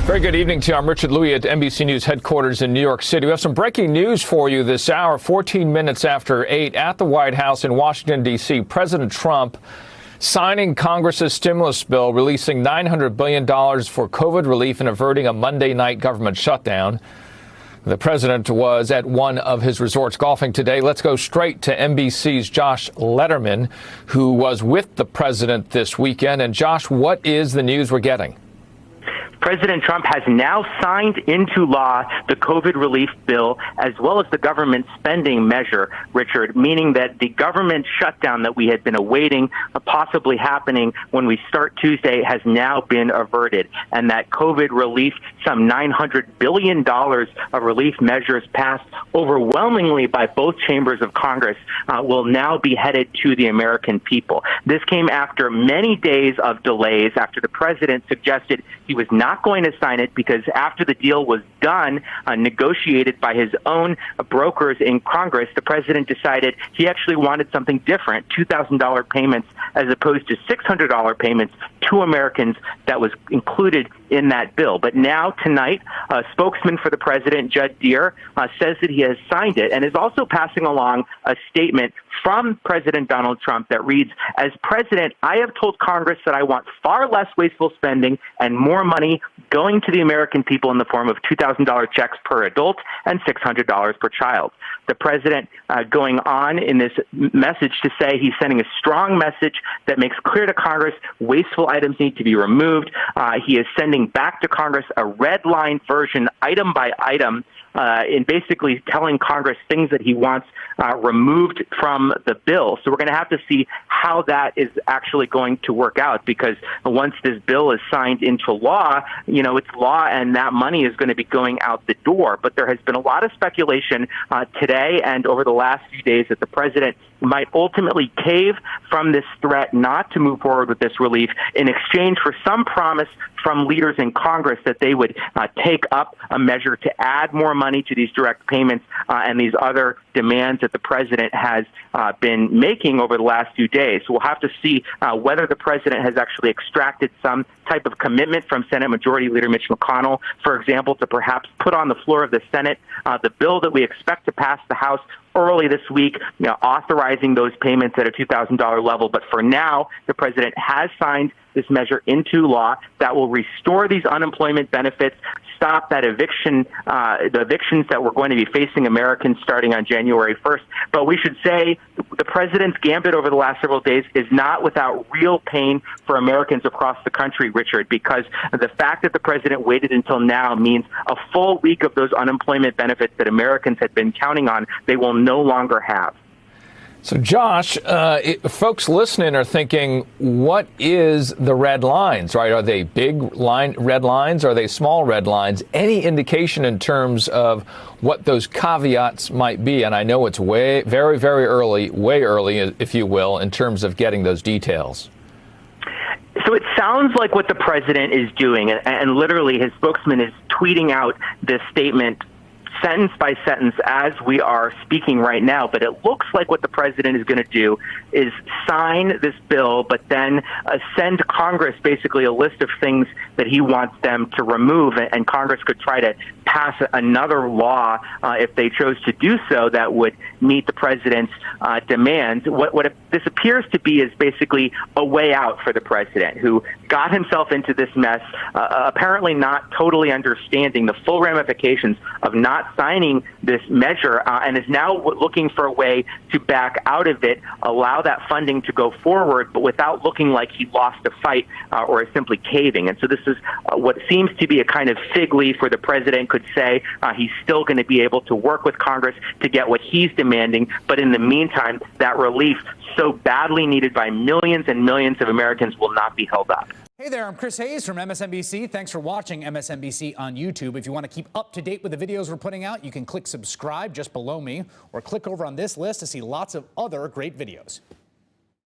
Very good evening to you. I'm Richard Louie at NBC News headquarters in New York City. We have some breaking news for you this hour, 14 minutes after 8 at the White House in Washington, D.C. President Trump signing Congress's stimulus bill, releasing $900 billion for COVID relief and averting a Monday night government shutdown. The president was at one of his resorts golfing today. Let's go straight to NBC's Josh Lederman, who was with the president this weekend. And Josh, what is the news we're getting? President Trump has now signed into law the COVID relief bill as well as the government spending measure, Richard, meaning that the government shutdown that we had been awaiting possibly happening when we start Tuesday has now been averted, and that COVID relief, some $900 billion of relief measures passed overwhelmingly by both chambers of Congress, will now be headed to the American people. This came after many days of delays, after the president suggested he was not going to sign it because after the deal was done, negotiated by his own brokers in Congress, the president decided he actually wanted something different, $2,000 payments as opposed to $600 payments to Americans that was included in that bill. But now, tonight, a spokesman for the president, Judd Deere, says that he has signed it and is also passing along a statement from President Donald Trump that reads, "As president, I have told Congress that I want far less wasteful spending and more money going to the American people in the form of $2,000 checks per adult and $600 per child." The president going on in this message to say he's sending a strong message that makes clear to Congress wasteful items need to be removed. He is sending back to Congress a red line version, item by item, in basically telling Congress things that he wants removed from the bill. So we're going to have to see how that is actually going to work out, because once this bill is signed into law, it's law and that money is going to be going out the door. But there has been a lot of speculation today and over the last few days that the president might ultimately cave from this threat not to move forward with this relief in exchange for some promise from leaders in Congress that they would take up a measure to add more money to these direct payments and these other demands that the president has been making over the last few days. So we'll have to see whether the president has actually extracted some type of commitment from Senate Majority Leader Mitch McConnell, for example, to perhaps put on the floor of the Senate the bill that we expect to pass the House early this week, authorizing those payments at a $2,000 level. But for now, the president has signed this measure into law that will restore these unemployment benefits, stop that eviction, the evictions that we're going to be facing Americans starting on January 1st. But we should say the president's gambit over the last several days is not without real pain for Americans across the country, Richard, because the fact that the president waited until now means a full week of those unemployment benefits that Americans had been counting on, they will no longer have. So, Josh, folks listening are thinking, what is the red lines, right? Are they big red lines? Are they small red lines? Any indication in terms of what those caveats might be? And I know it's way early, if you will, in terms of getting those details. So it sounds like what the president is doing, and literally his spokesman is tweeting out this statement sentence by sentence as we are speaking right now. But it looks like what the president is going to do is sign this bill, but then send Congress basically a list of things that he wants them to remove. And Congress could try to pass another law if they chose to do so that would meet the president's demands. What this appears to be is basically a way out for the president, who got himself into this mess, apparently not totally understanding the full ramifications of not signing this measure, and is now looking for a way to back out of it, allow that funding to go forward, but without looking like he lost a fight or is simply caving. And so this is what seems to be a kind of fig leaf where the president could say he's still going to be able to work with Congress to get what he's demanding, but in the meantime, that relief so badly needed by millions and millions of Americans will not be held up. Hey there, I'm Chris Hayes from MSNBC. Thanks for watching MSNBC on YouTube. If you want to keep up to date with the videos we're putting out, you can click subscribe just below me or click over on this list to see lots of other great videos.